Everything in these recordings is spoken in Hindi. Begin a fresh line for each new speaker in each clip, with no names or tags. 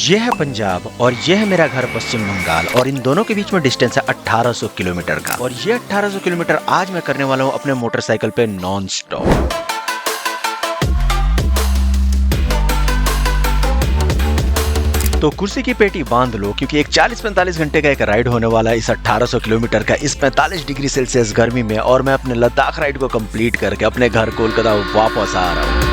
ये है पंजाब और ये है मेरा घर पश्चिम बंगाल और इन दोनों के बीच में डिस्टेंस है 1800 किलोमीटर का। और ये 1800 किलोमीटर आज मैं करने वाला हूँ अपने मोटरसाइकिल पे नॉन स्टॉप। तो कुर्सी की पेटी बांध लो क्योंकि एक 40-45 घंटे का एक राइड होने वाला है इस 1800 किलोमीटर का इस 45 डिग्री सेल्सियस गर्मी में। और मैं अपने लद्दाख राइड को कंप्लीट करके अपने घर कोलकाता वापस आ रहा हूँ।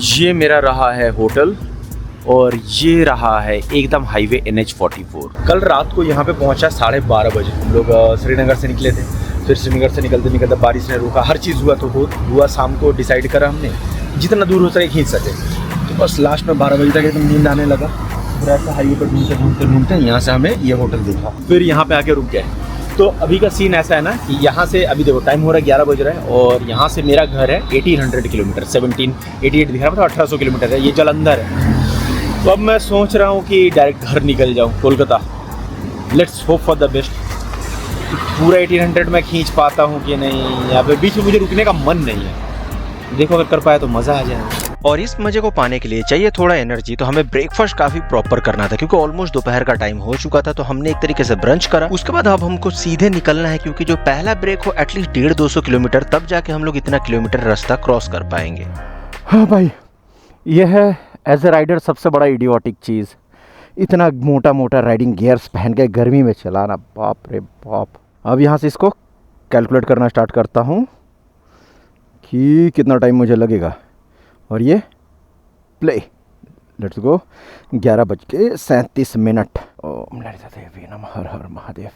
ये मेरा रहा है होटल और ये रहा है एकदम हाईवे NH44। कल रात को यहाँ पे पहुँचा 12:30 बजे। हम लोग श्रीनगर से निकले थे। फिर श्रीनगर से निकलते निकलते बारिश ने रुका, हर चीज़ हुआ तो हुआ। शाम को डिसाइड करा हमने जितना दूर हो सके खींच सके। तो बस लास्ट में 12 बजे तक एकदम नींद आने लगा। फिर ऐसा हाईवे पर ढूंढते यहाँ से हमें ये होटल दिखा। फिर यहाँ पे आके रुक गए। तो अभी का सीन ऐसा है ना कि यहाँ से अभी देखो टाइम हो रहा है 11 बज रहा है और यहाँ से मेरा घर है 1800 किलोमीटर, 1788 दिख रहा है, मतलब 1800 किलोमीटर है। ये जलंधर है। तो अब मैं सोच रहा हूँ कि डायरेक्ट घर निकल जाऊँ Kolkata. Let's hope for the best. पूरा 1800 में खींच पाता हूँ कि नहीं, यहाँ पे बीच में मुझे रुकने का मन नहीं है। देखो अगर कर पाया तो मज़ा आ जाए। और इस मजे को पाने के लिए चाहिए थोड़ा एनर्जी। तो हमें ब्रेकफास्ट काफी प्रॉपर करना था क्योंकि ऑलमोस्ट दोपहर का टाइम हो चुका था। तो हमने एक तरीके से ब्रंच करा। उसके बाद अब हमको सीधे निकलना है क्योंकि जो पहला ब्रेक हो एटलीस्ट 150-200 किलोमीटर, तब जाके हम लोग इतना किलोमीटर रास्ता क्रॉस कर पाएंगे।
हाँ भाई, यह है एज ए राइडर सबसे बड़ा इडियोटिक चीज़। इतना मोटा मोटा राइडिंग गियर्स पहन के गर्मी में चलाना, बाप रे बाप। अब यहाँ से इसको कैलकुलेट करना स्टार्ट करता हूँ कि कितना टाइम मुझे लगेगा। और ये प्ले, लेट्स गो। 11:37। ओम ललिता देवी नमः, हर हर महादेव।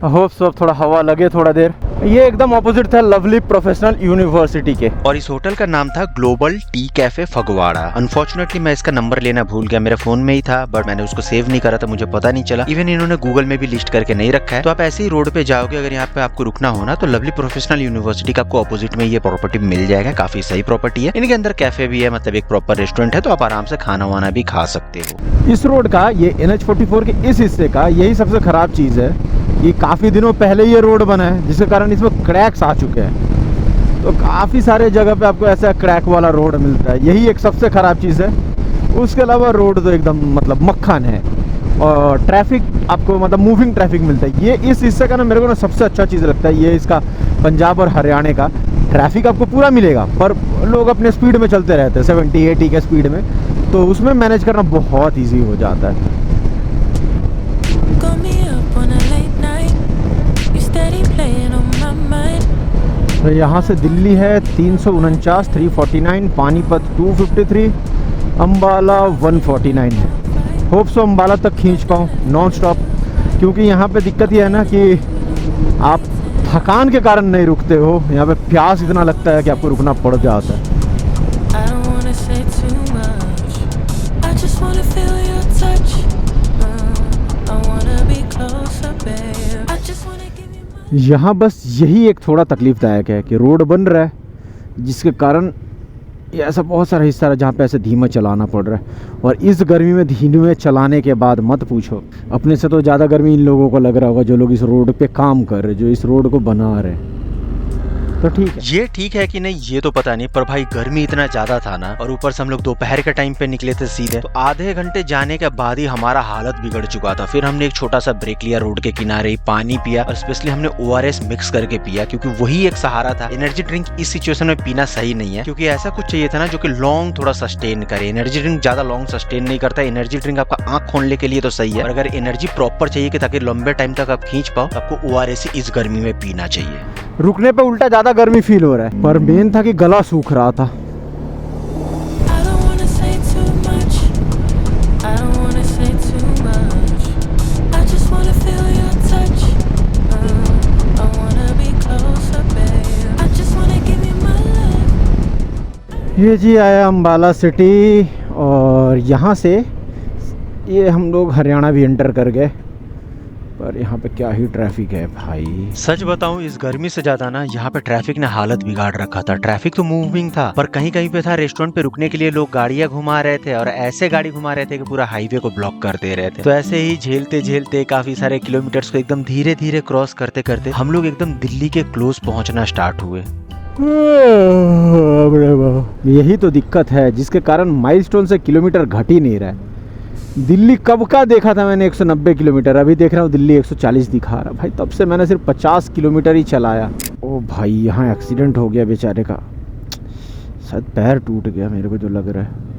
होप सब थोड़ा हवा लगे थोड़ा देर। ये एकदम ऑपोजिट था लवली प्रोफेशनल यूनिवर्सिटी के।
और इस होटल का नाम था global tea cafe Phagwara. Unfortunately मैं इसका नंबर लेना भूल गया, मेरे फोन में ही था बट मैंने उसको सेव नहीं करा था, मुझे पता नहीं चला। इवन इन्होंने गूगल में भी लिस्ट करके नहीं रखा है। तो आप ऐसे ही रोड पे जाओगे, अगर यहाँ पे आपको रुकना हो ना तो लवली प्रोफेशनल यूनिवर्सिटी का आपको ऑपोजिट में ये प्रॉपर्टी मिल जाएगा। काफी सही प्रॉपर्टी है। इनके अंदर कैफे भी है, मतलब एक प्रॉपर रेस्टोरेंट है, तो आप आराम से खाना वाना भी खा सकते हो।
इस रोड का, ये NH44 के इस हिस्से का यही सबसे खराब चीज़ है कि काफ़ी दिनों पहले ये रोड बना है जिसके कारण इसमें क्रैक्स आ चुके हैं। तो काफ़ी सारे जगह पे आपको ऐसा क्रैक वाला रोड मिलता है, यही एक सबसे ख़राब चीज़ है। उसके अलावा रोड तो एकदम मतलब मक्खन है और ट्रैफिक आपको मतलब मूविंग ट्रैफिक मिलता है। ये इस हिस्से का ना मेरे को ना सबसे अच्छा चीज़ लगता है, ये इसका पंजाब और हरियाणा का ट्रैफिक आपको पूरा मिलेगा पर लोग अपने स्पीड में चलते रहते हैं 70-80 के स्पीड में, तो उसमें मैनेज करना बहुत ईजी हो जाता है। तो यहाँ से दिल्ली है 349, 349, पानीपत 253, अम्बाला 149 है। होप सो अम्बाला तक खींच पाऊँ नॉन स्टॉप, क्योंकि यहाँ पे दिक्कत ये है ना कि आप थकान के कारण नहीं रुकते हो। यहाँ पे प्यास इतना लगता है कि आपको रुकना पड़ जाता है। यहाँ बस यही एक थोड़ा तकलीफ़दायक है कि रोड बन रहा है जिसके कारण ये ऐसा बहुत सारा हिस्सा है जहाँ पे ऐसे धीमा चलाना पड़ रहा है। और इस गर्मी में धीमे चलाने के बाद मत पूछो, अपने से तो ज़्यादा गर्मी इन लोगों को लग रहा होगा जो लोग इस रोड पे काम कर रहे, जो इस रोड को बना रहे हैं। तो ठीक है,
ये ठीक है कि नहीं ये तो पता नहीं, पर भाई गर्मी इतना ज्यादा था ना और ऊपर से हम लोग दोपहर के टाइम पे निकले थे सीधे, तो आधे घंटे जाने के बाद ही हमारा हालत बिगड़ चुका था। फिर हमने एक छोटा सा ब्रेक लिया रोड के किनारे, पानी पिया और स्पेशली हमने ORS मिक्स करके पिया क्योंकि वही एक सहारा था। एनर्जी ड्रिंक इस सिचुएशन में पीना सही नहीं है क्योंकि ऐसा कुछ चाहिए था ना जो कि लॉन्ग थोड़ा सस्टेन करे। एनर्जी ड्रिंक ज्यादा लॉन्ग सस्टेन नहीं करता। एनर्जी ड्रिंक आपका आंख खोलने के लिए तो सही है, और अगर एनर्जी प्रॉपर चाहिए कि ताकि लंबे टाइम तक आप खींच पाओ, आपको ORS इस गर्मी में पीना चाहिए।
रुकने पे उल्टा ज़्यादा गर्मी फील हो रहा है, पर मेन था कि गला सूख रहा था। ये जी आया अम्बाला सिटी और यहाँ से ये हम लोग हरियाणा भी एंटर कर गए। पर यहाँ पे क्या ही ट्रैफिक है भाई।
सच बताऊं, इस गर्मी से ज्यादा ना यहाँ पे ट्रैफिक ने हालत बिगाड़ रखा था। ट्रैफिक तो मूविंग था, पर कहीं कहीं पे था रेस्टोरेंट पे रुकने के लिए लोग गाड़ियां घुमा रहे थे और ऐसे गाड़ी घुमा रहे थे कि पूरा हाईवे को ब्लॉक कर दे रहे थे। तो ऐसे ही झेलते झेलते काफी सारे किलोमीटर्स को एकदम धीरे धीरे क्रॉस करते करते हम लोग एकदम दिल्ली के क्लोज पहुँचना स्टार्ट हुए।
यही तो दिक्कत है जिसके कारण माइलस्टोन से किलोमीटर घट ही नहीं रहा है। दिल्ली कब का देखा था मैंने 190 किलोमीटर, अभी देख रहा हूँ दिल्ली 140 दिखा रहा भाई। तब से मैंने सिर्फ 50 किलोमीटर ही चलाया। ओ भाई, यहाँ एक्सीडेंट हो गया बेचारे का, शायद पैर टूट गया मेरे को जो लग रहा है।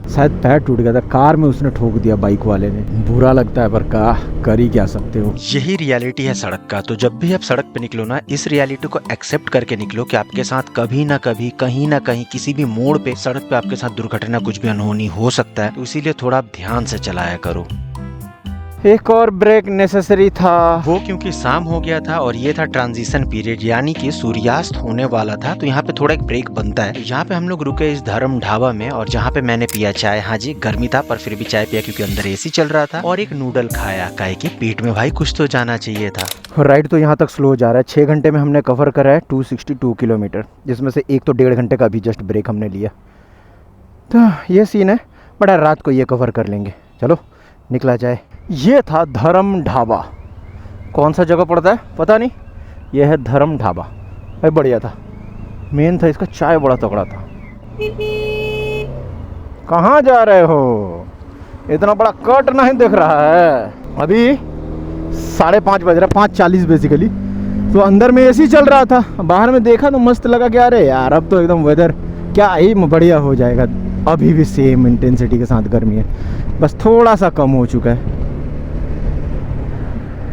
शायद पैर टूट गया था, कार में उसने ठोक दिया बाइक वाले ने। बुरा लगता है पर का कर ही क्या सकते हो।
यही रियलिटी है सड़क का। तो जब भी आप सड़क पे निकलो ना, इस रियलिटी को एक्सेप्ट करके निकलो कि आपके साथ कभी ना कभी, कहीं ना कहीं, किसी भी मोड़ पे, सड़क पे आपके साथ दुर्घटना कुछ भी अनहोनी हो सकता है। तो इसीलिए थोड़ा आप ध्यान से चलाया करो।
एक और ब्रेक नेसेसरी था,
वो क्योंकि शाम हो गया था और ये था ट्रांजिशन पीरियड, यानी कि सूर्यास्त होने वाला था। तो यहाँ पे थोड़ा एक ब्रेक बनता है। यहाँ पे हम लोग रुके इस धर्म ढाबा में और जहाँ पे मैंने पिया चाय। हाँ जी, गर्मी था पर फिर भी चाय पिया क्योंकि अंदर एसी चल रहा था, और एक नूडल खाया, काहे कि पेट में भाई कुछ तो जाना चाहिए था।
राइड तो यहाँ तक स्लो जा रहा है। 6 घंटे में हमने कवर करा है 262 किलोमीटर, जिसमें से एक तो 1.5 घंटे का अभी जस्ट ब्रेक हमने लिया। तो ये सीन है, बड़ा रात को ये कवर कर लेंगे। चलो निकला जाए। ये था धर्म ढाबा। कौन सा जगह पड़ता है पता नहीं, यह है धर्म ढाबा भाई। बढ़िया था, मेन था इसका चाय बड़ा तगड़ा था। कहाँ जा रहे हो, इतना बड़ा कट नहीं दिख रहा है। अभी 5:30 बज रहा है, 5:40 बेसिकली। तो अंदर में एसी चल रहा था, बाहर में देखा तो मस्त लगा कि अरे यार अब तो एकदम वेदर क्या ही बढ़िया हो जाएगा। अभी भी सेम इंटेंसिटी के साथ गर्मी है, बस थोड़ा सा कम हो चुका है।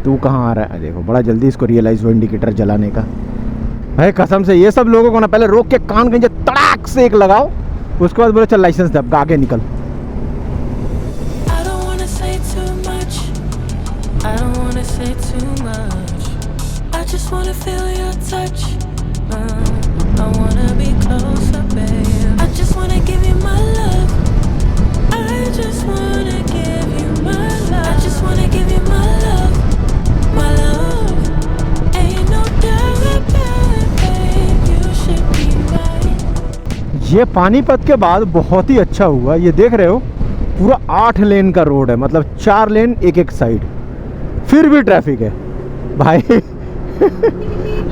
तू कहाँ आ रहा है, देखो बड़ा जल्दी इसको रियलाइज हुआ इंडिकेटर जलाने का। भाई कसम से ये सब लोगों को ना पहले रोक के कान कहीं तड़ाक से एक लगाओ, उसके बाद बोलो चल लाइसेंस दे, अब आगे निकल। ये पानीपत के बाद बहुत ही अच्छा हुआ। ये देख रहे हो पूरा 8 लेन का रोड है, मतलब 4 लेन एक एक साइड, फिर भी ट्रैफिक है भाई।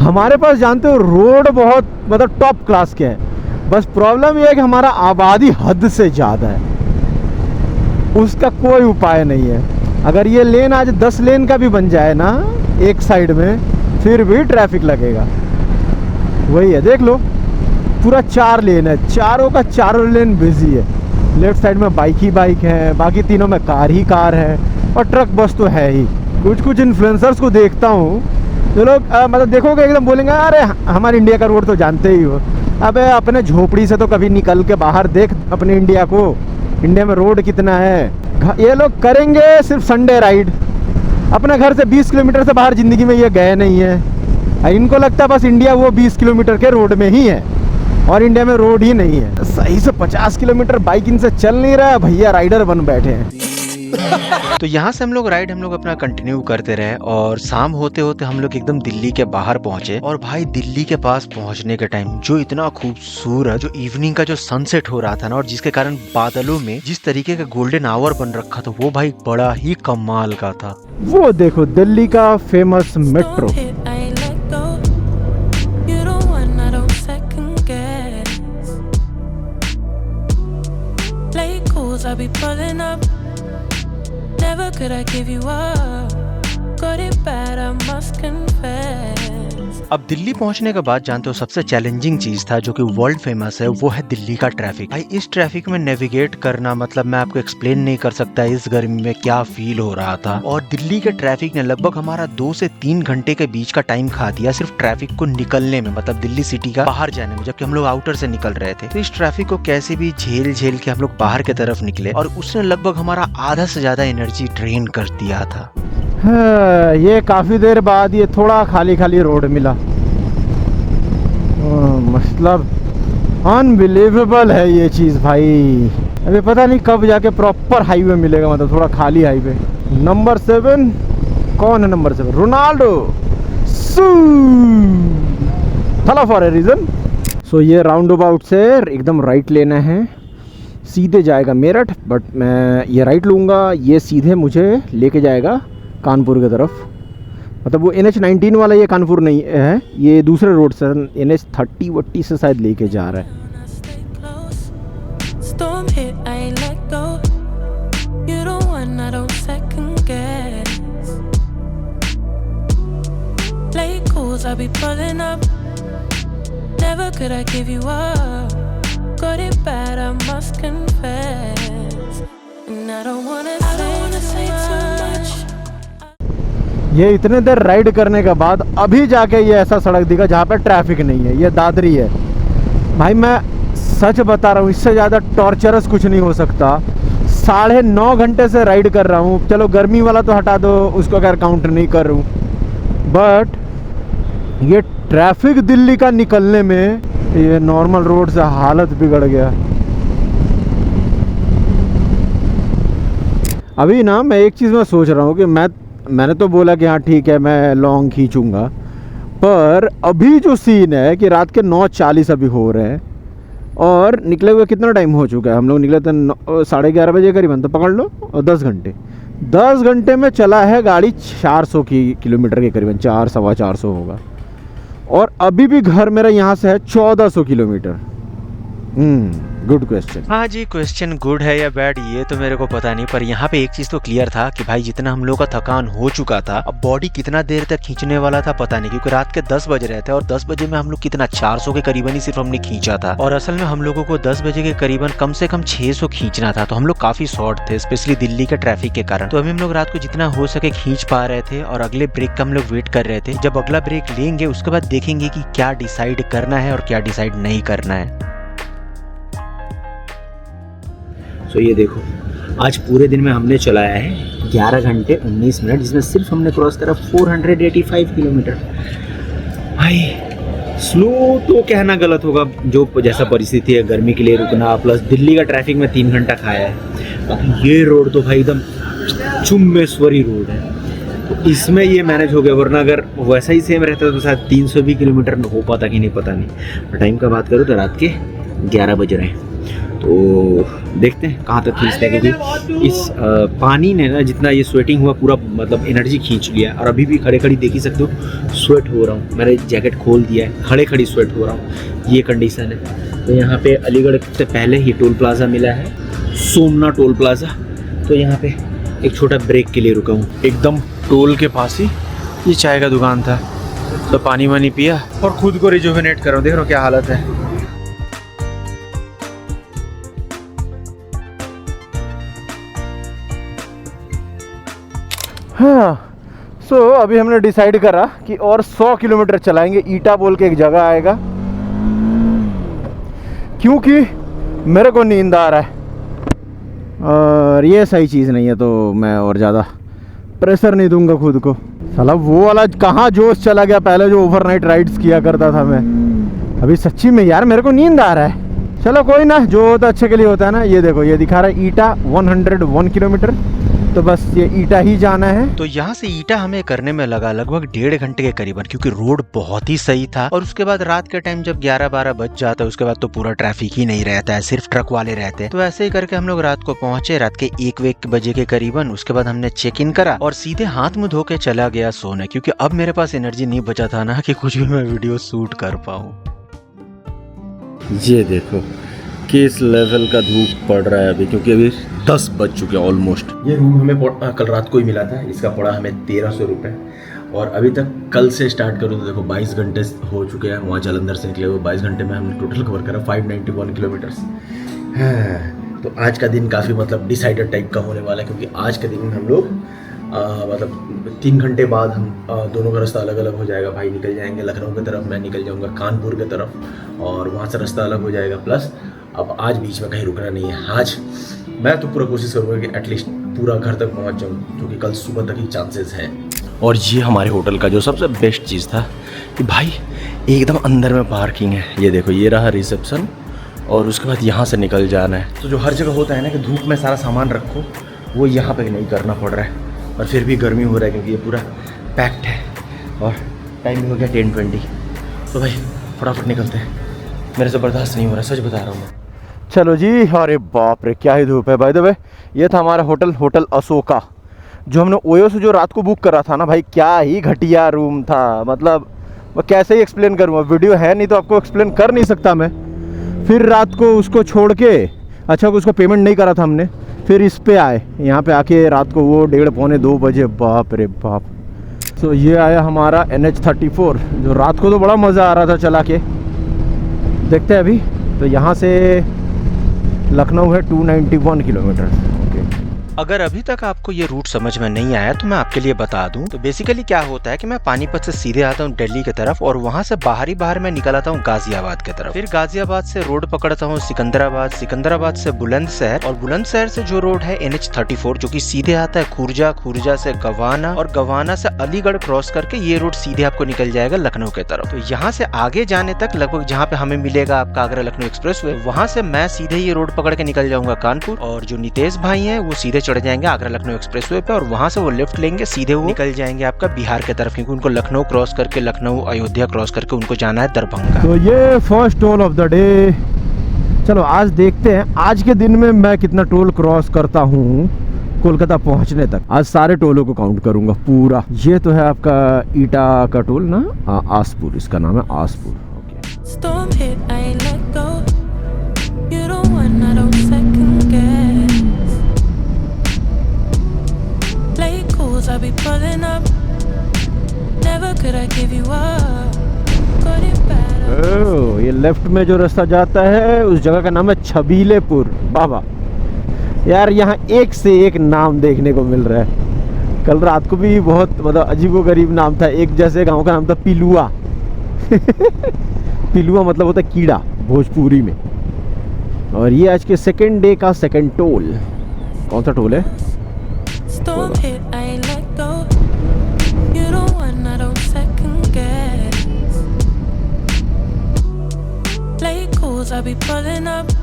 हमारे पास जानते हो रोड बहुत मतलब टॉप क्लास के है, बस प्रॉब्लम ये है कि हमारा आबादी हद से ज़्यादा है, उसका कोई उपाय नहीं है। अगर ये लेन आज 10 लेन का भी बन जाए ना एक साइड में, फिर भी ट्रैफिक लगेगा। वही है, देख लो पूरा 4 लेन है, चारों का चारों लेन बिजी है। लेफ्ट साइड में बाइक ही बाइक है, बाकी तीनों में कार ही कार है, और ट्रक बस तो है ही। कुछ कुछ इन्फ्लुएंसर्स को देखता हूँ जो लोग मतलब देखोगे एकदम बोलेंगे अरे हमारे इंडिया का रोड तो जानते ही हो। अबे अपने झोपड़ी से तो कभी निकल के बाहर देख अपने इंडिया को, इंडिया में रोड कितना है। ये लोग करेंगे सिर्फ संडे राइड, अपने घर से 20 किलोमीटर से बाहर ज़िंदगी में ये गए नहीं है। इनको लगता है बस इंडिया वो 20 किलोमीटर के रोड में ही है, और इंडिया में रोड ही नहीं है। सही से 50 किलोमीटर बाइक इनसे चल नहीं रहा है, भैया राइडर बन बैठे हैं।
तो यहाँ से हम लोग अपना कंटिन्यू करते रहे और शाम होते होते हम लोग एकदम दिल्ली के बाहर पहुंचे। और भाई दिल्ली के पास पहुंचने के टाइम जो इतना खूबसूरत जो इवनिंग का जो सनसेट हो रहा था ना, और जिसके कारण बादलों में जिस तरीके का गोल्डन आवर बन रखा था, वो भाई बड़ा ही कमाल का था।
वो देखो दिल्ली का famous metro.
I be pulling up. Never could I give you up. Got it bad, I must confess.
अब दिल्ली पहुंचने के बाद जानते हो सबसे चैलेंजिंग चीज था जो कि वर्ल्ड फेमस है, वो है दिल्ली का ट्रैफिक। भाई इस ट्रैफिक में नेविगेट करना, मतलब मैं आपको एक्सप्लेन नहीं कर सकता इस गर्मी में क्या फील हो रहा था। और दिल्ली के ट्रैफिक ने लगभग हमारा 2 से 3 घंटे के बीच का टाइम खा दिया सिर्फ ट्रैफिक को निकलने में, मतलब दिल्ली सिटी का बाहर जाने में, जबकि हम लोग आउटर से निकल रहे थे। तो इस ट्रैफिक को कैसे भी झेल के हम लोग बाहर की तरफ निकले, और उसने लगभग हमारा आधा से ज्यादा एनर्जी ड्रेन कर दिया था।
ये काफी देर बाद ये थोड़ा खाली खाली रोड मिला, मतलब अनबिलीवेबल है ये चीज़ भाई। अभी पता नहीं कब जाके प्रॉपर हाईवे मिलेगा, मतलब थोड़ा खाली हाईवे। नंबर 7 कौन है? नंबर 7 रोनाल्डो थला फॉर ए रीजन। सो ये राउंड अबाउट से एकदम राइट लेना है, सीधे जाएगा मेरठ, बट मैं ये राइट लूँगा, ये सीधे मुझे लेके जाएगा कानपुर की तरफ। मतलब वो NH19 वाला ये कानपुर नहीं है, ये दूसरे रोड से NH30 से शायद लेके जा रहा है।
Storm hit, I ain't let go. You don't want, I don't second guess. Play calls, I be pulling up. Never could I give you up. Got it bad, I must confess. And I don't wanna say too much.
ये इतने देर राइड करने के बाद अभी जाके ये ऐसा सड़क दिखा जहाँ पे ट्रैफिक नहीं है। ये दादरी है भाई, मैं सच बता रहा हूँ, इससे ज़्यादा टॉर्चरस कुछ नहीं हो सकता। 9.5 घंटे से राइड कर रहा हूँ। चलो गर्मी वाला तो हटा दो, उसको अगर काउंट नहीं कर रहा हूँ, बट ये ट्रैफिक दिल्ली का निकलने में, ये नॉर्मल रोड से हालत बिगड़ गया। अभी ना मैं एक चीज़ में सोच रहा हूँ कि मैंने तो बोला कि हाँ ठीक है मैं लॉन्ग खींचूँगा, पर अभी जो सीन है कि रात के 9:40 अभी हो रहे हैं और निकले हुए कितना टाइम हो चुका है? हम लोग निकले थे 11:30 बजे करीबन, तो पकड़ लो, और 10 घंटे में चला है गाड़ी 400 किलोमीटर के करीबन, 400-425 होगा। और अभी भी घर मेरा यहाँ से है 1400 किलोमीटर। Good question.
हाँ जी, क्वेश्चन गुड है या बैड ये तो मेरे को पता नहीं, पर यहाँ पे एक चीज तो क्लियर था कि भाई जितना हम लोग का थकान हो चुका था, अब बॉडी कितना देर तक खींचने वाला था पता नहीं, क्योंकि रात के 10 बज रहे थे और 10 बजे में हम लोग कितना 400 के करीबन ही सिर्फ हमने खींचा था, और असल में हम लोगों को 10 बजे के करीबन कम से कम 600 खींचना था। तो हम लोग काफी शॉर्ट थे, स्पेशली दिल्ली के ट्रैफिक के कारण। तो अभी हम लोग रात को जितना हो सके खींच पा रहे थे और अगले ब्रेक का हम लोग वेट कर रहे थे। जब अगला ब्रेक लेंगे उसके बाद देखेंगे कि क्या डिसाइड करना है और क्या डिसाइड नहीं करना है।
सो ये देखो, आज पूरे दिन में हमने चलाया है 11 घंटे 19 मिनट, जिसमें सिर्फ हमने क्रॉस करा 485 किलोमीटर। भाई स्लो तो कहना गलत होगा, जो जैसा परिस्थिति है, गर्मी के लिए रुकना प्लस दिल्ली का ट्रैफिक में 3 घंटा खाया है। बाकी ये रोड तो भाई एकदम चुम्बेश्वरी रोड है, तो इसमें ये मैनेज हो गया, वरना अगर वैसा ही सेम रहता तो शायद 320 किलोमीटर हो पाता कि नहीं पता नहीं। टाइम का बात करूँ तो रात के 11 बज रहे हैं, तो देखते हैं कहाँ तक खींचते हैं, क्योंकि इस पानी ने ना जितना ये स्वेटिंग हुआ पूरा मतलब एनर्जी खींच लिया। और अभी भी खड़े खड़ी देख ही सकते हो स्वेट हो रहा हूँ, मैंने जैकेट खोल दिया है, खड़े खड़ी स्वेट हो रहा हूँ, ये कंडीशन है। तो यहाँ पे अलीगढ़ से पहले ही टोल प्लाज़ा मिला है, सोमना टोल प्लाज़ा। तो यहाँ पे एक छोटा ब्रेक के लिए रुका हूँ, एकदम टोल के पास ही ये चाय का दुकान था, तो पानी वानी पिया और खुद को रिजुविनेट कर रहा हूँ। देख रहा हूँ क्या हालत है।
हाँ, सो अभी हमने डिसाइड करा कि और 100 किलोमीटर चलाएंगे। ईटा बोल के एक जगह आएगा, क्योंकि मेरे को नींद आ रहा है और ये सही चीज़ नहीं है, तो मैं और ज़्यादा प्रेशर नहीं दूंगा खुद को। साला वो वाला कहाँ जोश चला गया पहले जो ओवरनाइट राइड्स किया करता था मैं। अभी सच्ची में यार मेरे को नींद आ रहा है। चलो कोई ना, जो होता अच्छे के लिए होता है ना। ये देखो, ये दिखा रहा है ईटा 101 किलोमीटर, तो बस ये ईटा ही जाना है।
तो यहाँ से ईटा हमें करने में लगा लगभग 1.5 घंटे के करीबन, क्योंकि रोड बहुत ही सही था। और उसके बाद रात के टाइम जब 11-12 बज जाता है उसके बाद तो पूरा ट्रैफिक ही नहीं रहता है, सिर्फ ट्रक वाले रहते हैं। तो ऐसे ही करके हम लोग रात को पहुंचे, रात के 1 बजे के करीबन। उसके बाद हमने चेक इन करा और सीधे हाथ मुंह धो के चला गया सोने, क्योंकि अब मेरे पास एनर्जी नहीं बचा था ना कि कुछ भी मैं वीडियो शूट कर पाऊँ।
ये देखो किस लेवल का धूप पड़ रहा है अभी, क्योंकि अभी 10 बज चुके हैं ऑलमोस्ट। ये रूम हमें कल रात को ही मिला था, इसका पड़ा हमें 1300 रुपये। और अभी तक कल से स्टार्ट करूँ तो देखो 22 घंटे हो चुके हैं वहाँ जालंधर से निकले हुए। 22 घंटे में हमने टोटल कवर करा 591 किलोमीटर्स। तो आज का दिन काफ़ी मतलब डिसाइडेड टाइप का होने वाला है, क्योंकि आज के दिन हम लोग मतलब 3 घंटे बाद हम दोनों का रास्ता अलग अलग हो जाएगा। भाई निकल जाएंगे लखनऊ की तरफ, मैं निकल जाऊंगा कानपुर की तरफ, और वहाँ से रास्ता अलग हो जाएगा। प्लस अब आज बीच में कहीं रुकना नहीं है। आज मैं तो पूरा कोशिश करूँगा कि एटलीस्ट पूरा घर तक पहुँच जाऊँ, क्योंकि कल सुबह तक ही चांसेस हैं। और ये हमारे होटल का जो सबसे बेस्ट चीज़ था कि भाई एकदम अंदर में पार्किंग है। ये देखो, ये रहा रिसेप्शन और उसके बाद यहाँ से निकल जाना है। तो जो हर जगह होता है ना कि धूप में सारा सामान रखो, वो यहाँ पे नहीं करना पड़ रहा है। और फिर भी गर्मी हो रहा है क्योंकि ये पूरा पैक्ड है और टाइम भी हो गया 10:20। तो भाई फटाफट निकलते हैं, मेरे से बर्दाश्त नहीं हो रहा, सच बता रहा हूँ मैं।
चलो जी। अरे बाप रे क्या ही धूप है। बाय द वे ये था हमारा होटल अशोका, जो हमने ओयो से जो रात को बुक करा था ना भाई, क्या ही घटिया रूम था। मतलब मैं कैसे ही एक्सप्लेन करूँगा, वीडियो है नहीं तो आपको एक्सप्लेन कर नहीं सकता मैं। फिर रात को उसको छोड़ के, अच्छा उसको पेमेंट नहीं करा था हमने, फिर इस पे आए, यहाँ पे आके रात को वो 1:30-2 बजे, बाप रे बाप। तो ये आया हमारा NH34, जो रात को तो बड़ा मज़ा आ रहा था चला के। देखते हैं अभी। तो यहाँ से लखनऊ है 291 किलोमीटर।
अगर अभी तक आपको ये रूट समझ में नहीं आया तो मैं आपके लिए बता दूं। तो बेसिकली क्या होता है कि मैं पानीपत से सीधे आता हूँ दिल्ली की तरफ, और वहाँ से बाहर मैं निकल आता हूँ गाजियाबाद की तरफ। फिर गाजियाबाद से रोड पकड़ता हूँ सिकंदराबाद से बुलंदशहर, और बुलंदशहर से जो रोड है NH34 जो कि सीधे आता है खुर्जा से गवाना, और गवाना से अलीगढ़ क्रॉस करके ये रोड सीधे आपको निकल जाएगा लखनऊ की तरफ। तो यहाँ से आगे जाने तक लगभग जहाँ पे हमें मिलेगा आपका आगरा लखनऊ एक्सप्रेसवे, वहाँ से मैं सीधे ये रोड पकड़ के निकल जाऊंगा कानपुर, और जो नितेश भाई है वो सीधे चढ़ जाएंगे आगरा लखनऊ एक्सप्रेसवे पे, और वहां से वो लेफ्ट लेंगे, सीधे वो निकल जाएंगे आपका बिहार की तरफ, क्योंकि उनको लखनऊ क्रॉस करके, लखनऊ अयोध्या क्रॉस करके उनको जाना है दरभंगा।
तो ये first toll of the day. चलो आज देखते हैं आज के दिन में मैं कितना टोल क्रॉस करता हूँ कोलकाता पहुँचने तक। आज सारे टोलों को काउंट करूंगा पूरा। ये तो है आपका ईटा का टोल ना, आसपुर, इसका नाम है Aspur.
Storm hit, I ain't let go. You don't want, I don't second guess. Play calls, I be pulling up. Never could I give you up. Got it bad.
ओह, ये लेफ्ट में जो रास्ता जाता है उस जगह का नाम है छबीलेपुर। बाबा यार यहाँ एक से एक नाम देखने को मिल रहा है। कल रात को भी बहुत मतलब अजीबोगरीब नाम था। एक जैसे गांव का नाम था पिलुआ। पिलुआ मतलब होता है कीड़ा भोजपुरी में। और ये आज के सेकंड डे का सेकंड टोल। कौन सा टोल है?
Storm hit, I ain't let go. You don't want, I don't second guess. Play calls, I be pulling up.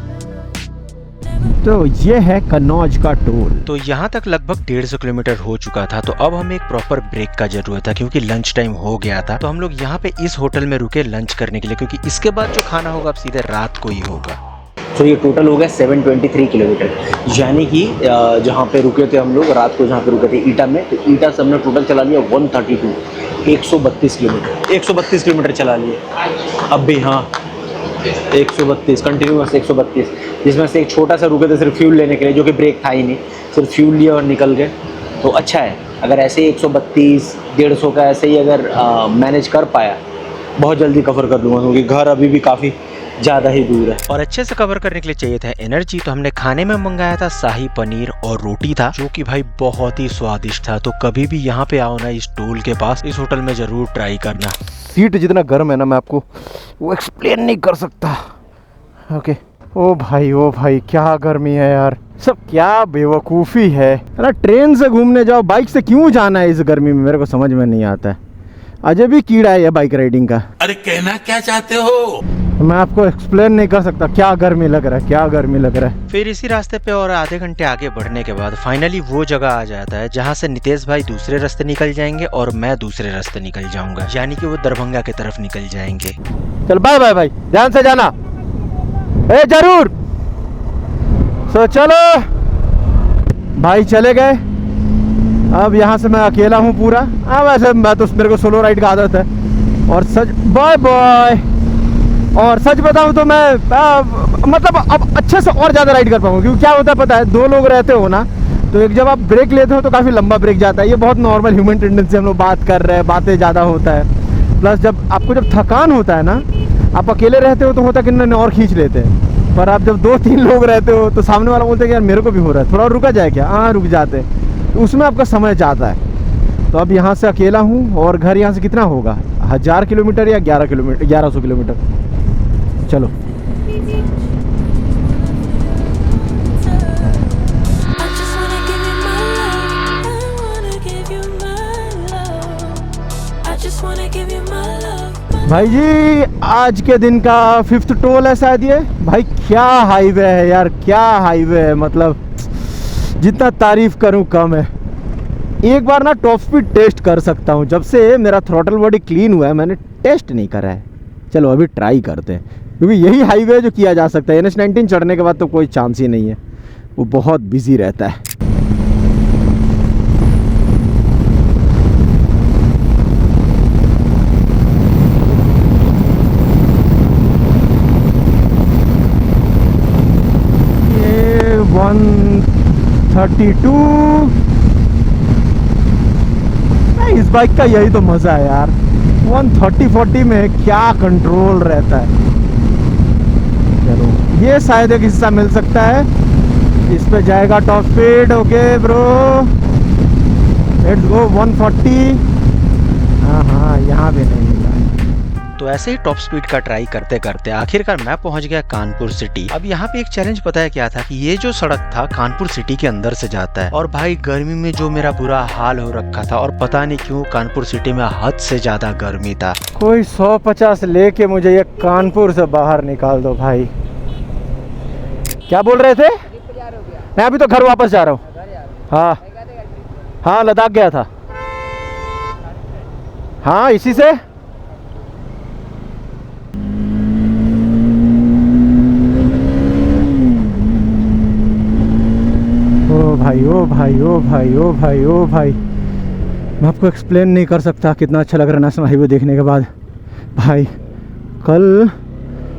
तो ये है कन्नौज का टोल।
तो यहाँ तक लगभग 150 किलोमीटर हो चुका था। तो अब हमें एक प्रॉपर ब्रेक का जरूरत था, क्योंकि लंच टाइम हो गया था। तो हम लोग यहाँ पे इस होटल में रुके लंच करने के लिए, क्योंकि इसके बाद जो खाना होगा अब सीधे रात को ही होगा।
तो ये टोटल हो गया 723 किलोमीटर, यानी कि जहाँ पे रुके थे हम लोग रात को, जहाँ पे रुके थे ईटा में, तो ईटा से हमने टोटल चला लिया 132 किलोमीटर। 132 किलोमीटर चला लिए अब भी। हाँ 132 कंटिन्यूस 132, जिसमें से एक छोटा सा रुके थे सिर्फ फ्यूल लेने के लिए, जो कि ब्रेक था ही नहीं, सिर्फ फ्यूल लिया और निकल गए। तो अच्छा है, अगर ऐसे ही 132 150 का ऐसे ही अगर मैनेज कर पाया, बहुत जल्दी कवर कर लूँगा, क्योंकि घर अभी भी काफ़ी ज़्यादा ही दूर है।
और अच्छे से कवर करने के लिए चाहिए था एनर्जी। तो हमने खाने में मंगाया था शाही पनीर और रोटी था, जो कि भाई बहुत ही स्वादिष्ट था। तो कभी भी यहाँ पे आओ ना इस टोल के पास, इस होटल में जरूर ट्राई करना।
सीट जितना गर्म है ना, मैं आपको वो एक्सप्लेन नहीं कर सकता। ओके। ओ भाई क्या गर्मी है यार। सब क्या बेवकूफ़ी है ना। ट्रेन से घूमने जाओ, बाइक से क्यों जाना है इस गर्मी में, मेरे को समझ में नहीं आता है। अजय भी कीड़ा है बाइक राइडिंग का।
अरे कहना क्या चाहते हो?
मैं आपको एक्सप्लेन नहीं कर सकता क्या गर्मी लग रहा है।
फिर इसी रास्ते पे और आधे घंटे आगे बढ़ने के बाद फाइनली वो जगह आ जाता है जहाँ से नितेश भाई दूसरे रास्ते निकल जाएंगे और मैं दूसरे रास्ते निकल जाऊंगा, यानी कि वो दरभंगा की तरफ निकल जाएंगे।
चल बाय भाई, ध्यान से जाना। जरूर। तो चलो भाई चले गए। अब यहाँ से मैं अकेला हूँ पूरा। वैसे मैं तो, मेरे को सोलो राइड का आदत है। और बाय। और सच बताऊँ तो मैं मतलब अब अच्छे से और ज़्यादा राइड कर पाऊँगा, क्योंकि क्या होता है पता है, 2 लोग रहते हो ना, तो एक जब आप ब्रेक लेते हो तो काफ़ी लंबा ब्रेक जाता है। ये बहुत नॉर्मल ह्यूमन टेंडेंसी, हम लोग बात कर रहे हैं, बातें ज़्यादा होता है। प्लस जब थकान होता है ना, आप अकेले रहते हो तो होता है कि और खींच लेते हैं। पर आप जब 2-3 लोग रहते हो तो सामने वाला बोलते हैं कि यार मेरे को भी हो रहा है, थोड़ा रुका जाए क्या? हाँ रुक जाते हैं। तो उसमें आपका समय जाता है। तो अब यहाँ से अकेला हूँ और घर यहाँ से कितना होगा, 1000 किलोमीटर या 1100 किलोमीटर। चलो
I just wanna give you my love, my
भाई जी आज के दिन का 5th टोल है शायद ये। भाई क्या हाईवे है यार, क्या हाईवे है, मतलब जितना तारीफ करूं कम है। एक बार ना टॉप स्पीड टेस्ट कर सकता हूं, जब से मेरा थ्रॉटल बॉडी क्लीन हुआ है मैंने टेस्ट नहीं करा है। चलो अभी ट्राई करते हैं, क्योंकि यही हाईवे है जो किया जा सकता है। NH19 चढ़ने के बाद तो कोई चांस ही नहीं है, वो बहुत बिजी रहता है। ये 132। इस बाइक का यही तो मज़ा है यार, 130-40 में क्या कंट्रोल रहता है। चलो ये शायद एक हिस्सा मिल सकता है, इस पे जाएगा top speed. Okay bro, let's go 140। हाँ यहाँ भी नहीं मिला।
तो ऐसे ही टॉप स्पीड का ट्राई करते करते आखिरकार मैं पहुंच गया कानपुर सिटी। अब यहाँ पे एक चैलेंज पता है क्या था कि ये जो सड़क था कानपुर सिटी के अंदर से जाता है, और भाई गर्मी में जो मेरा बुरा हाल हो रखा था, और पता नहीं क्यों कानपुर सिटी में हद से ज्यादा गर्मी था।
कोई 150 लेके मुझे ये कानपुर से बाहर निकाल दो भाई। क्या बोल रहे थे? मैं अभी तो घर वापस जा रहा हूँ। हाँ लद्दाख गया था। हाँ इसी से। ओ भाई ओ भाई ओ भाई ओ भाई ओ भाई, मैं आपको एक्सप्लेन नहीं कर सकता कितना अच्छा लग रहा है नेशनल हाईवे देखने के बाद। भाई कल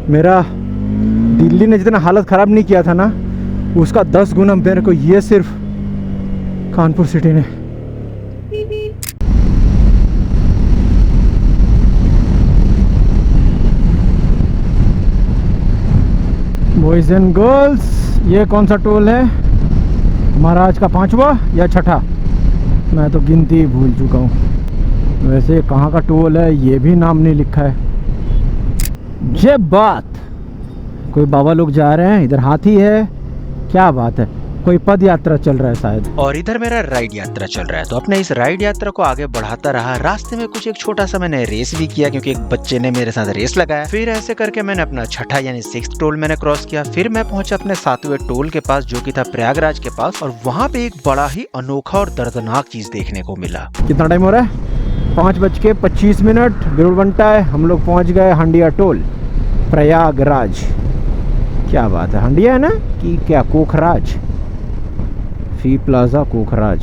मेरा दिल्ली ने जितना हालत ख़राब नहीं किया था ना, उसका 10 गुना मेरे को ये सिर्फ कानपुर सिटी ने। बॉयज एंड गर्ल्स, ये कौन सा टोल है हमारा आज का? 5वां या 6ठा? मैं तो गिनती भूल चुका हूँ। वैसे कहाँ का टोल है ये भी नाम नहीं लिखा है। ये बात, कोई बाबा लोग जा रहे हैं, इधर हाथी है, क्या बात है, कोई पद यात्रा चल रहा है शायद।
और इधर मेरा राइड यात्रा चल रहा है। तो अपने इस राइड यात्रा को आगे बढ़ाता रहा। रास्ते में कुछ एक छोटा सा मैंने रेस भी किया, क्योंकि एक बच्चे ने मेरे साथ रेस लगाया। फिर ऐसे करके मैंने अपना 6ठा यानी 6th टोल मैंने क्रॉस किया। फिर मैं पहुंचा अपने 7वें टोल के पास, जो कि था प्रयागराज के पास, और वहाँ पे एक बड़ा ही अनोखा और दर्दनाक चीज देखने को मिला।
कितना टाइम हो रहा है? 5:25। बिरुल बनता है, हम लोग पहुँच गए हंडिया टोल प्रयागराज। क्या बात है, हंडिया है ना कि क्या कोखराज? सी प्लाजा कोखराज।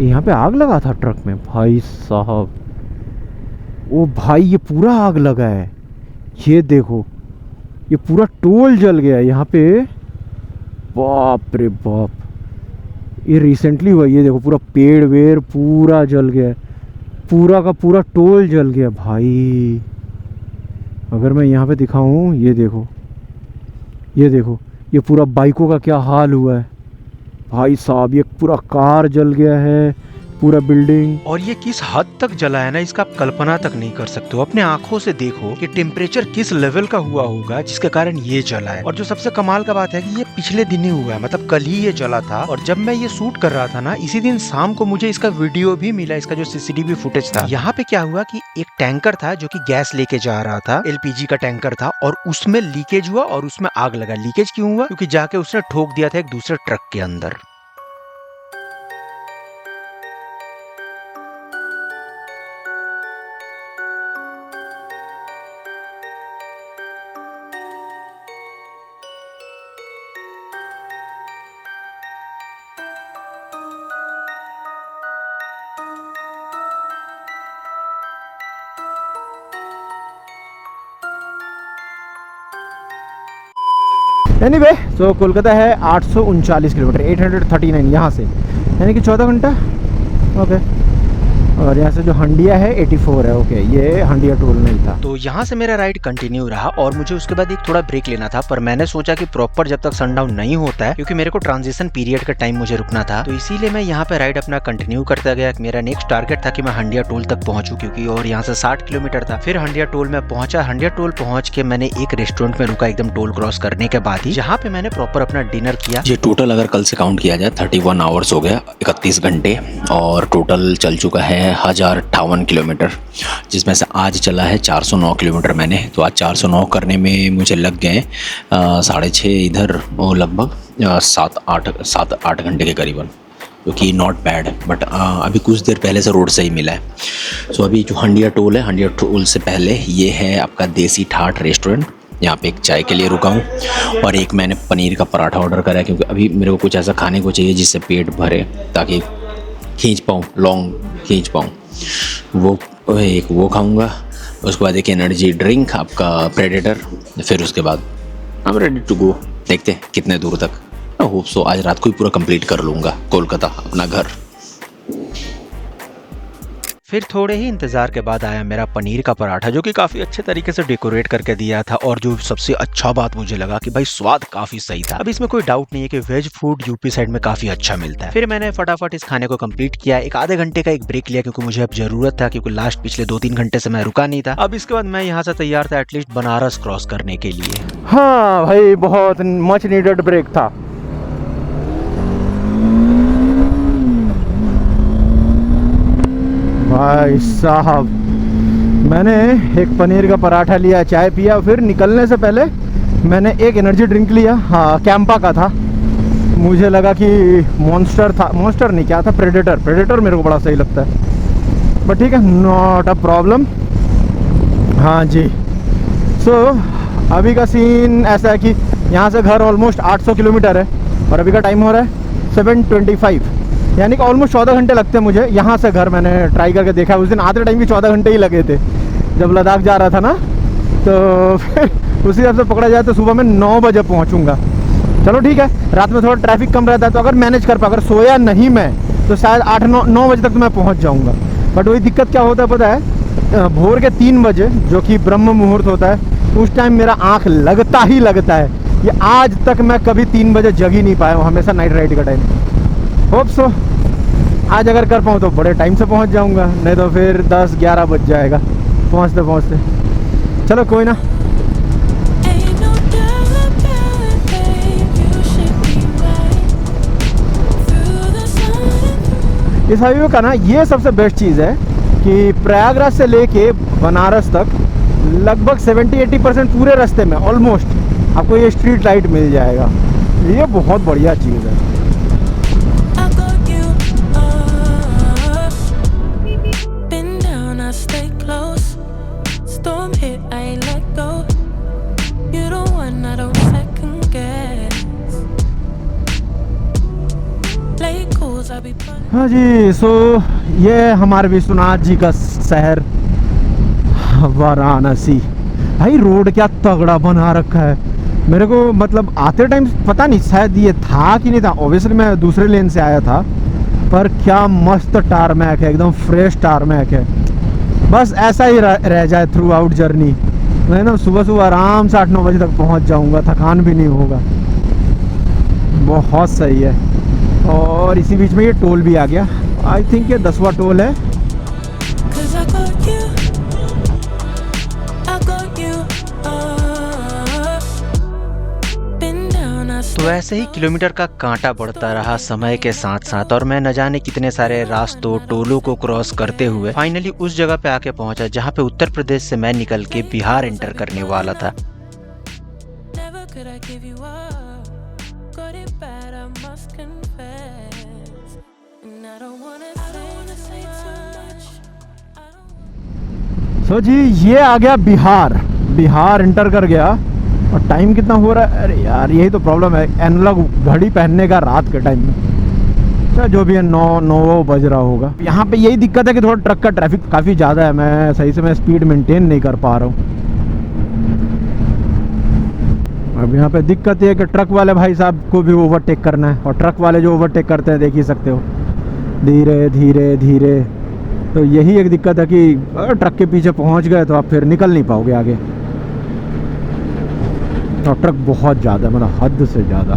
यहाँ पे आग लगा था ट्रक में भाई साहब। ओ भाई ये पूरा आग लगा है, ये देखो ये पूरा टोल जल गया है यहाँ पे। बाप रे बाप, ये रिसेंटली हुआ। ये देखो पूरा पेड़ वेड़ पूरा जल गया, पूरा का पूरा टोल जल गया भाई। अगर मैं यहाँ पे दिखाऊं, ये देखो ये देखो, ये पूरा बाइकों का क्या हाल हुआ है भाई साहब। ये पूरा कार जल गया है, पूरा बिल्डिंग।
और ये किस हद तक जला है ना, इसका आप कल्पना तक नहीं कर सकते हो। अपने आंखों से देखो कि टेम्परेचर किस लेवल का हुआ होगा जिसके कारण ये जला है। और जो सबसे कमाल का बात है कि ये पिछले दिन ही हुआ है, मतलब कल ही ये जला था। और जब मैं ये शूट कर रहा था ना, इसी दिन शाम को मुझे इसका वीडियो भी मिला, इसका जो CCTV फुटेज था। यहाँ पे क्या हुआ कि एक टैंकर था जो कि गैस लेके जा रहा था, LPG का टैंकर था, और उसमें लीकेज हुआ और उसमें आग लगा। लीकेज क्यों हुआ? क्योंकि जाके उसने ठोक दिया था एक दूसरे ट्रक के अंदर।
एनीवे सो कोलकाता है 839 किलोमीटर, 839 यहाँ से, यानी कि 14 घंटा। ओके, और यहाँ से जो हंडिया है 84 है। ओके, ये हंडिया टोल नहीं था।
तो यहाँ से मेरा राइड कंटिन्यू रहा, और मुझे उसके बाद एक थोड़ा ब्रेक लेना था। पर मैंने सोचा कि प्रॉपर जब तक सनडाउन नहीं होता है, क्योंकि मेरे को ट्रांजिशन पीरियड का टाइम मुझे रुकना था, तो इसीलिए मैं यहाँ पे राइड अपना कंटिन्यू करता गया। मेरा नेक्स्ट टारगेट था कि मैं हंडिया टोल तक पहुंचूं, क्योंकि और यहाँ से 60 किलोमीटर था। फिर हंडिया टोल में पहुंचा। हंडिया टोल पहुंच के मैंने एक रेस्टोरेंट में रुका एकदम टोल क्रॉस करने के बाद ही, जहाँ पे मैंने प्रॉपर अपना डिनर किया।
ये टोटल अगर कल से काउंट किया जाए 31 आवर्स हो गया, 31 घंटे, और टोटल चल चुका है है 1058 किलोमीटर, जिसमें से आज चला है 409 किलोमीटर मैंने। तो आज 409 करने में मुझे लग गए 6.5 इधर वो लगभग 7-8 घंटे के करीबन, जो कि नॉट बैड। बट अभी कुछ देर पहले से रोड सही मिला है। सो अभी जो हंडिया टोल है, हंडिया टोल से पहले ये है आपका देसी ठाठ रेस्टोरेंट। यहाँ पे एक चाय के लिए रुका हूँ और एक मैंने पनीर का पराठा ऑर्डर करा है, क्योंकि अभी मेरे को कुछ ऐसा खाने को चाहिए जिससे पेट भरे, ताकि खींच पाऊँ, लॉन्ग खींच पाऊँ। वो खाऊँगा। उसके बाद एक एनर्जी ड्रिंक आपका प्रेडेटर, फिर उसके बाद I am ready to go. देखते हैं कितने दूर तक। आई होप सो आज रात को ही पूरा कंप्लीट कर लूँगा कोलकाता, अपना घर।
फिर थोड़े ही इंतजार के बाद आया मेरा पनीर का पराठा, जो कि काफी अच्छे तरीके से डेकोरेट करके दिया था। और जो सबसे अच्छा बात मुझे लगा कि भाई स्वाद काफी सही था। अब इसमें कोई डाउट नहीं है कि वेज फूड यूपी साइड में काफी अच्छा मिलता है। फिर मैंने फटाफट इस खाने को कंप्लीट किया। एक आधे घंटे का एक ब्रेक लिया, क्योंकि मुझे अब जरूरत था, क्योंकि लास्ट पिछले 2-3 घंटे से मैं रुका नहीं था। अब इसके बाद मैं यहाँ से तैयार था एटलीस्ट बनारस क्रॉस करने के लिए।
हाँ भाई, बहुत मच नीडेड ब्रेक था। भाई साहब, मैंने एक पनीर का पराठा लिया, चाय पिया, फिर निकलने से पहले मैंने एक एनर्जी ड्रिंक लिया। हाँ, कैंपा का था। मुझे लगा कि मॉन्स्टर था, मॉन्स्टर नहीं, क्या था, प्रेडेटर मेरे को बड़ा सही लगता है। बट ठीक है, नॉट अ प्रॉब्लम। हाँ जी। सो अभी का सीन ऐसा है कि यहाँ से घर ऑलमोस्ट 800 किलोमीटर है और अभी का टाइम हो रहा है 7:25, यानी कि ऑलमोस्ट 14 घंटे लगते हैं मुझे यहाँ से घर। मैंने ट्राई करके देखा, उस दिन आते टाइम भी 14 घंटे ही लगे थे जब लद्दाख जा रहा था ना। तो फिर उसी हिसाब से पकड़ा जाए तो सुबह में 9 बजे पहुँचूँगा। चलो ठीक है, रात में थोड़ा ट्रैफिक कम रहता है, तो अगर मैनेज कर पाऊँ, अगर सोया नहीं मैं, तो शायद 8-9 बजे तक तो मैं पहुँच जाऊँगा। बट वही दिक्कत क्या होता है पता है, भोर के 3 बजे जो कि ब्रह्म मुहूर्त होता है, उस टाइम मेरा आँख लगता ही लगता है। ये आज तक मैं कभी 3 बजे जग ही नहीं पाया हूँ, हमेशा नाइट राइड का टाइम। होप सो आज अगर कर पाऊँ तो बड़े टाइम से पहुँच जाऊँगा, नहीं तो फिर 10-11 बज जाएगा पहुँचते पहुँचते। चलो कोई ना।
Ain't no doubt about it, babe. You should be right through the sun.
इस हाईवे का ना ये सबसे बेस्ट चीज़ है कि प्रयागराज से लेके बनारस तक लगभग 70-80% पूरे रास्ते में ऑलमोस्ट आपको ये स्ट्रीट लाइट मिल जाएगा। ये बहुत बढ़िया चीज़ है।
I got you up. Been down, I stay close. Storm hit, I ain't let go. You don't want, I don't second guess. Late calls, I be pulling.
हाँ जी। सो ये हमारे विश्वनाथ जी का शहर वाराणसी। भाई रोड क्या तगड़ा बना रखा है। मेरे को मतलब आते टाइम पता नहीं शायद ये था कि नहीं था, ऑब्वियसली मैं दूसरे लेन से आया था, पर क्या मस्त टारमैक है, एकदम फ्रेश टारमैक है। बस ऐसा ही रह जाए थ्रू आउट जर्नी। मैं ना सुबह आराम से 8-9 बजे तक पहुंच जाऊंगा, थकान भी नहीं होगा। बहुत सही है। और इसी बीच में ये टोल भी आ गया। आई थिंक ये 10वां टोल है।
'Cause I got you up. Been down, I
तो ऐसे ही किलोमीटर का कांटा बढ़ता रहा समय के साथ साथ, और मैं न जाने कितने सारे रास्तों टोलों को क्रॉस करते हुए फाइनली उस जगह पे आके पहुंचा जहाँ पे उत्तर प्रदेश से मैं निकल के बिहार एंटर करने वाला था।
never could I give you up. Got it bad, I must confess. And I don't wanna say too much.
सो जी ये आ गया बिहार एंटर कर गया। और टाइम कितना हो रहा है, अरे यार यही तो प्रॉब्लम है एनालॉग घड़ी पहनने का रात के टाइम में। अच्छा जो भी है 9 बज रहा होगा। यहाँ पे यही दिक्कत है कि थोड़ा ट्रक का ट्रैफिक काफ़ी ज़्यादा है, मैं सही से मैं स्पीड मेंटेन नहीं कर पा रहा हूँ। अब यहाँ पे दिक्कत ये है कि ट्रक वाले भाई साहब को भी ओवरटेक करना है, और ट्रक वाले जो ओवरटेक करते हैं देख ही सकते हो, धीरे धीरे धीरे। तो यही एक दिक्कत है कि अगर ट्रक के पीछे पहुँच गए तो आप फिर निकल नहीं पाओगे आगे। और ट्रक बहुत ज़्यादा, मतलब हद से ज़्यादा।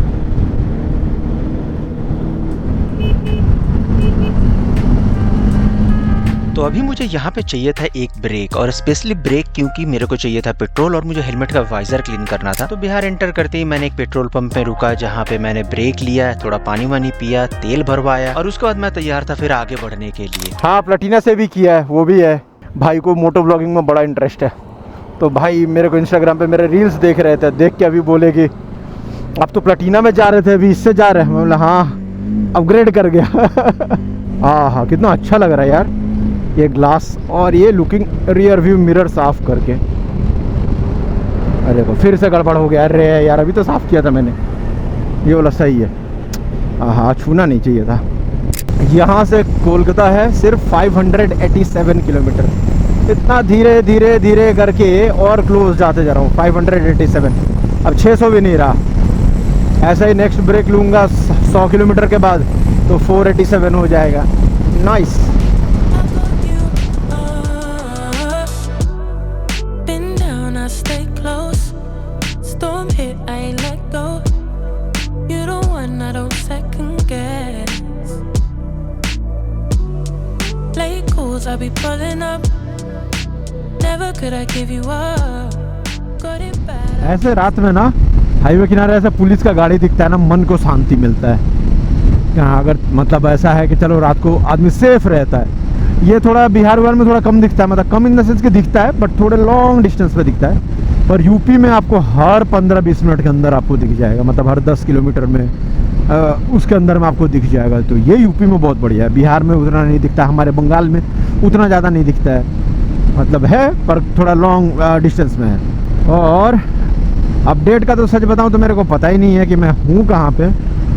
तो अभी मुझे यहाँ पे चाहिए था एक ब्रेक, और स्पेशली ब्रेक क्योंकि मेरे को चाहिए था पेट्रोल और मुझे हेलमेट का वाइजर क्लीन करना था। तो बिहार एंटर करते ही मैंने एक पेट्रोल पंप में रुका, जहाँ पे मैंने ब्रेक लिया, थोड़ा पानी वानी पिया, तेल भरवाया और उसके बाद मैं तैयार था फिर आगे बढ़ने के लिए।
हाँ, प्लैटिना से भी किया है, वो भी है। भाई को मोटो ब्लॉगिंग में बड़ा इंटरेस्ट है, तो भाई मेरे को इंस्टाग्राम पे मेरे रील्स देख रहे थे, देख के अभी बोले कि अब तो प्लैटिना में जा रहे थे, अभी इससे जा रहे हैं। मैं बोला हाँ, अपग्रेड कर गया। हाँ, कितना अच्छा लग रहा है यार ये ग्लास, और ये लुकिंग रियर व्यू मिरर साफ करके। अरे देखो फिर से गड़बड़ हो गया। अरे यार अभी तो साफ किया था मैंने, ये वाला सही है। हाँ, छूना नहीं चाहिए था। यहाँ से कोलकाता है सिर्फ 587 किलोमीटर। इतना धीरे धीरे धीरे करके और क्लोज जाते जा रहा हूँ। 587, अब 600 भी नहीं रहा। ऐसा ही नेक्स्ट ब्रेक लूँगा 100 किलोमीटर के बाद तो 487 हो जाएगा। Nice.
I'll be pulling up. Never could I give you up. Got it bad.
ऐसे रात में ना हाईवे किनारे ऐसा पुलिस का गाड़ी दिखता है ना, मन को शांति मिलता है। हाँ, अगर मतलब ऐसा है कि चलो रात को आदमी सेफ रहता है। ये थोड़ा बिहार में थोड़ा कम दिखता है, मतलब कम इन द सेंस कि दिखता है बट थोड़े लॉन्ग डिस्टेंस पे दिखता है। पर यूपी में आपको हर 15-20 मिनट के अंदर आपको दिख जाएगा, मतलब हर 10 किलोमीटर में उसके अंदर में आपको दिख जाएगा। तो ये यूपी में बहुत बढ़िया है। बिहार में उतना नहीं दिखता, हमारे बंगाल में उतना ज़्यादा नहीं दिखता है, मतलब है पर थोड़ा लॉन्ग डिस्टेंस में है। और अपडेट का तो सच बताऊं तो मेरे को पता ही नहीं है कि मैं हूँ कहाँ पे।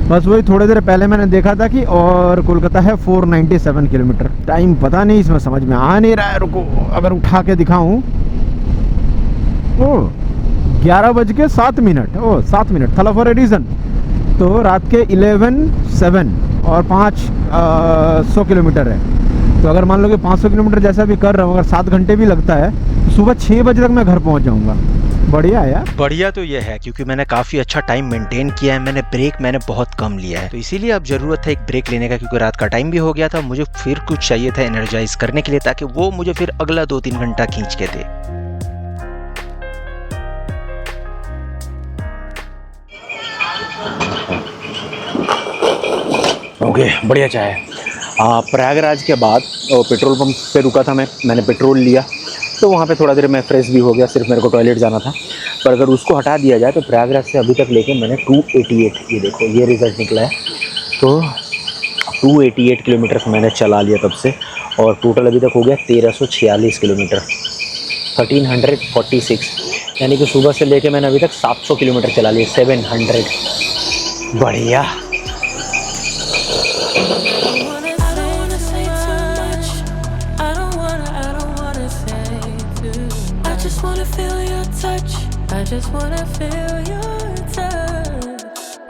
बस वही थोड़ी देर पहले मैंने देखा था कि और कोलकाता है 497 किलोमीटर। टाइम पता नहीं, इसमें समझ में आ नहीं रहा है। रुको अगर उठा के दिखाऊँ, ओ 11:07। ओ 7 मिनट थला फॉर ए रीज़न। तो रात के 11:07 और 500 किलोमीटर है। तो अगर मान लो कि 500 किलोमीटर जैसा भी कर रहा हूँ, अगर 7 घंटे भी लगता है तो सुबह 6 बजे तक मैं घर पहुँच जाऊँगा। बढ़िया है यार।
बढ़िया तो ये है क्योंकि मैंने काफी अच्छा टाइम मेंटेन किया है। मैंने ब्रेक बहुत कम लिया है, तो इसीलिए अब जरूरत है एक ब्रेक लेने का, क्योंकि रात का टाइम भी हो गया था। मुझे फिर कुछ चाहिए था एनर्जाइज करने के लिए, ताकि वो मुझे फिर अगला 2-3 घंटा खींच के दे।
ओके, बढ़िया चाय है। प्रयागराज के बाद पेट्रोल पंप पे रुका था मैंने पेट्रोल लिया, तो वहाँ पे थोड़ा देर मैं फ्रेश भी हो गया। सिर्फ मेरे को टॉयलेट जाना था। पर अगर उसको हटा दिया जाए तो प्रयागराज से अभी तक लेके मैंने 288, ये देखो ये रिज़ल्ट निकला है। तो 288 किलोमीटर मैंने चला लिया तब से, और टोटल अभी तक हो गया 1346 किलोमीटर, 1346। यानी कि सुबह से लेके मैंने अभी तक 700 किलोमीटर चला लिया, 700। बढ़िया।
I just wanna feel your touch.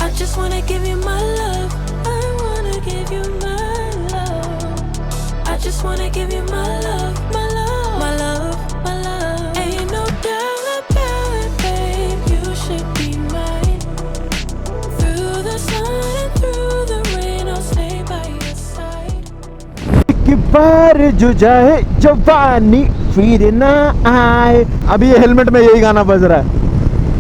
I just wanna give you my love. I wanna give you my love. I just wanna give you my love, my love, my love, my love. Ain't no doubt about it, babe. You should be mine. Through the sun and through the rain, I'll stay by your side.
एक बार जो जाए जवानी फिर ना आए। अभी ये हेलमेट में यही गाना बज रहा है।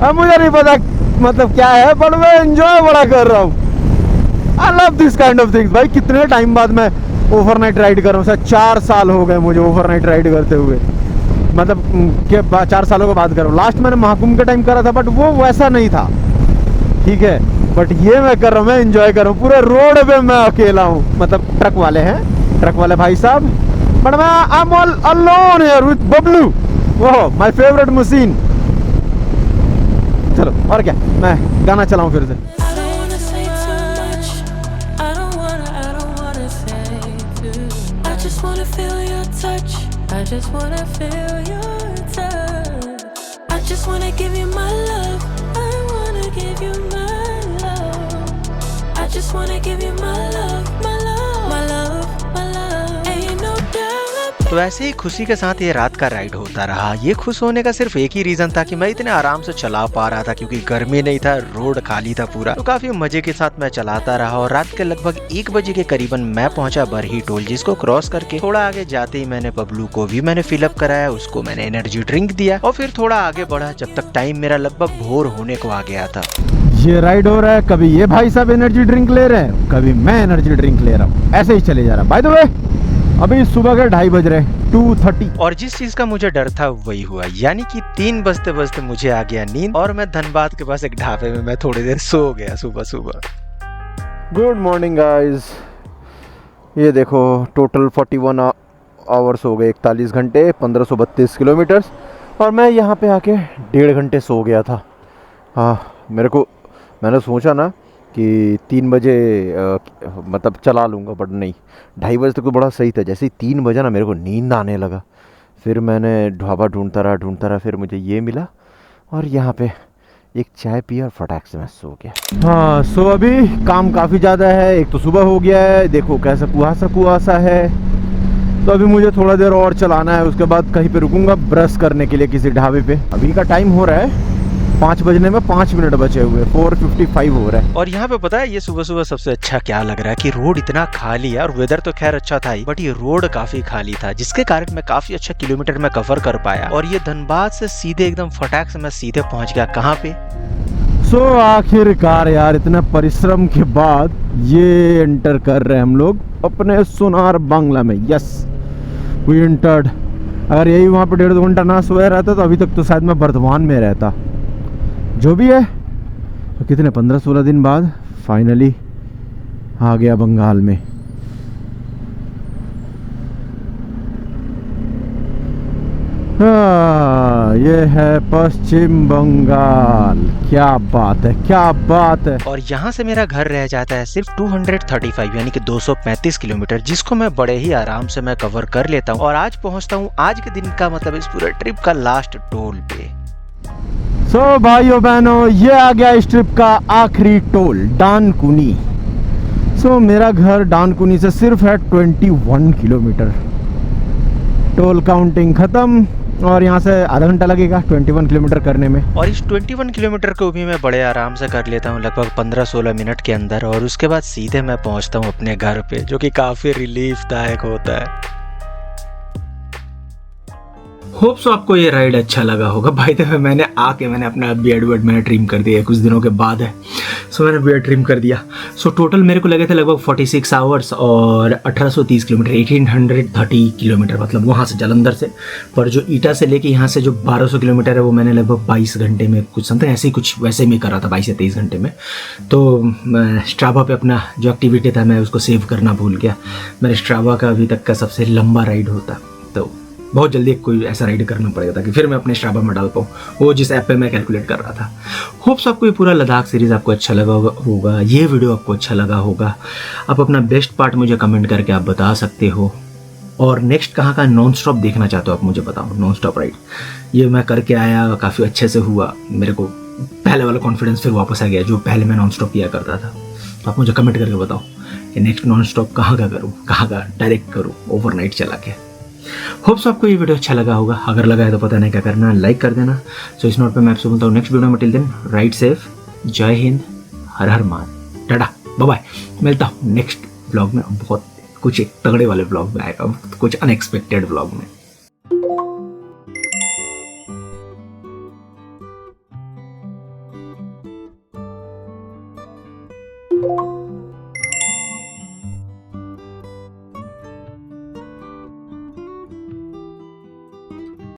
अब मुझे नहीं पता मतलब क्या है, बट मैं एंजॉय बड़ा कर रहा हूँ। I love this kind of things. भाई कितने टाइम बाद मैं ओवरनाइट राइड कर रहा हूँ। शायद 4 साल हो गए मुझे ओवरनाइट राइड करते हुए, मतलब के 4 सालों के बाद कर रहा हूँ। लास्ट मैंने महाकुंभ के टाइम करा था, बट वो वैसा नहीं था, ठीक है। बट ये मैं कर रहा हूँ, मैं एंजॉय कर रहा हूँ। पूरे रोड पे मैं अकेला हूँ, मतलब ट्रक वाले हैं, ट्रक वाले भाई साहब, बट मैं I am all alone here with Bablu, वो माय फेवरेट मशीन। चलो और क्या, मैं गाना चलाऊं फिर से।
I don't wanna say too much. I don't wanna say too. I just wanna feel your touch. I just wanna feel your touch. I just wanna give you my love. I wanna give you my love. I just wanna give you my love, my love, my love, my love. Ain't no doubt.
तो तो ऐसे ही खुशी के साथ ये रात का राइड होता रहा। ये खुश होने का सिर्फ एक ही रीजन था कि मैं इतने आराम से चला पा रहा था, क्योंकि गर्मी नहीं था, रोड खाली था पूरा। तो काफी मजे के साथ मैं चलाता रहा और रात के लगभग 1 बजे के करीबन मैं पहुंचा बरही टोल, जिसको क्रॉस करके थोड़ा आगे जाते ही मैंने बबलू को भी मैंने फिलअप कराया, उसको मैंने एनर्जी ड्रिंक दिया और फिर थोड़ा आगे बढ़ा, जब तक टाइम मेरा लगभग भोर होने को आ गया था।
ये राइड हो रहा है, कभी ये भाई साहब एनर्जी ड्रिंक ले रहे हैं, कभी मैं एनर्जी ड्रिंक ले रहा हूँ, ऐसे ही चले जा रहा है। बाय द वे अभी सुबह के 2:30 बज रहे हैं, 2:30।
और जिस चीज का मुझे डर था वही हुआ, यानी कि 3 बजते बजते मुझे आ गया नींद और मैं धनबाद के पास एक ढाबे में मैं थोड़ी देर सो गया सुबह।
गुड मॉर्निंग गाइस, ये देखो टोटल 41 आवर्स हो गए, 41 घंटे 1532 किलोमीटर, और मैं यहाँ पे आके 1.5 घंटे सो गया था। हाँ, मैंने सोचा ना कि 3 बजे मतलब चला लूँगा, बट नहीं, 2:30 बजे तक तो बड़ा सही था। जैसे ही 3 बजे ना मेरे को नींद आने लगा, फिर मैंने ढाबा ढूंढता रहा, फिर मुझे ये मिला और यहाँ पे एक चाय पी और फटाक से मैं सो गया। हाँ, सो अभी काम काफ़ी ज़्यादा है, एक तो सुबह हो गया है, देखो कैसा कुहासा है, तो अभी मुझे थोड़ा देर और चलाना है, उसके बाद कहीं पे रुकूंगा ब्रश करने के लिए किसी ढाबे पे। अभी का टाइम हो रहा है 5 बजने में 5 मिनट बचे हुए, 4:55 हो रहा है।
और यहाँ पे पता है ये सुबह सबसे अच्छा क्या लग रहा है कि रोड इतना खाली है, और वेदर तो खैर अच्छा था ही, बट ये रोड काफी खाली था, जिसके कारण मैं काफी अच्छा किलोमीटर में कवर कर पाया। और ये धनबाद से सीधे एकदम फटाक से मैं सीधे पहुंच गया कहाँ पे।
सो आखिरकार यार इतना परिश्रम के बाद ये एंटर कर रहे हैं हम लोग अपने सोनार बांग्ला में। Yes, we entered. अगर यही वहाँ पे 1.5 घंटा ना सोया रहता तो अभी तक तो शायद मैं बर्धमान में रहता। जो भी है, तो कितने 15-16 दिन बाद फाइनली आ गया बंगाल में। ये है पश्चिम बंगाल। क्या बात है।
और यहाँ से मेरा घर रह जाता है सिर्फ 235 यानी कि 235 किलोमीटर, जिसको मैं बड़े ही आराम से मैं कवर कर लेता हूँ। और आज पहुँचता हूँ आज के दिन का मतलब इस पूरे ट्रिप का लास्ट टोल पे।
सो भाइयों बहनों, ये आ गया इस ट्रिप का आखिरी टोल, डानकुनी। सो मेरा घर डानकुनी से सिर्फ है 21 किलोमीटर। टोल काउंटिंग खत्म और यहाँ से आधा घंटा लगेगा 21 किलोमीटर करने में।
और इस 21 किलोमीटर को भी मैं बड़े आराम से कर लेता हूँ लगभग 15-16 मिनट के अंदर, और उसके बाद सीधे मैं पहुँचता हूँ अपने घर पे, जो कि काफी रिलीफदायक होता है।
होप सो आपको ये राइड अच्छा लगा होगा। भाई तो मैंने अपना बियर्ड मैंने ट्रिम कर दिया, कुछ दिनों के बाद है, सो मैंने बियर्ड ट्रिम कर दिया। सो टोटल मेरे को लगे थे लगभग 46 आवर्स और 1830 किलोमीटर, 1830 किलोमीटर, मतलब वहाँ से जालंधर से। पर जो ईटा से लेके यहाँ से जो 1200 किलोमीटर है वो मैंने लगभग 22 घंटे में कुछ समथिंग ऐसे ही कुछ वैसे में करा था, 22 या 23 घंटे में। तो मैं स्ट्रावा पे अपना जो एक्टिविटी था मैं उसको सेव करना भूल गया। मेरे स्ट्रावा का अभी तक का सबसे लंबा राइड होता, तो बहुत जल्दी कोई ऐसा राइड करना पड़ेगा ताकि फिर मैं अपने स्ट्रावा में डाल पाऊँ, वो जिस ऐप पे मैं कैलकुलेट कर रहा था। होप्स आपको ये पूरा लद्दाख सीरीज़ आपको अच्छा लगा होगा, ये वीडियो आपको अच्छा लगा होगा। आप अपना बेस्ट पार्ट मुझे कमेंट करके आप बता सकते हो। और नेक्स्ट कहाँ का नॉन स्टॉप देखना चाहते हो आप मुझे बताओ। नॉन स्टॉप राइड ये मैं करके आया, काफ़ी अच्छे से हुआ, मेरे को पहले वाला कॉन्फिडेंस फिर वापस आ गया जो पहले मैं नॉन स्टॉप किया करता था। तो आप मुझे कमेंट करके बताओ कि नेक्स्ट नॉन स्टॉप कहाँ का करूँ, कहाँ का डायरेक्ट करूँ ओवरनाइट चला के। होप्स आपको ये वीडियो अच्छा लगा होगा, अगर लगा है तो पता नहीं क्या करना, लाइक कर देना। सो इस नोट पे मैं आपसे बोलता हूँ नेक्स्ट वीडियो में, टिल देन राइड सेफ, जय हिंद, हर हर मान, टाटा, बाय बाय। मिलता हूँ नेक्स्ट ब्लॉग में, बहुत कुछ एक तगड़े वाले ब्लॉग में आएगा, कुछ अनएक्सपेक्टेड ब्लॉग में।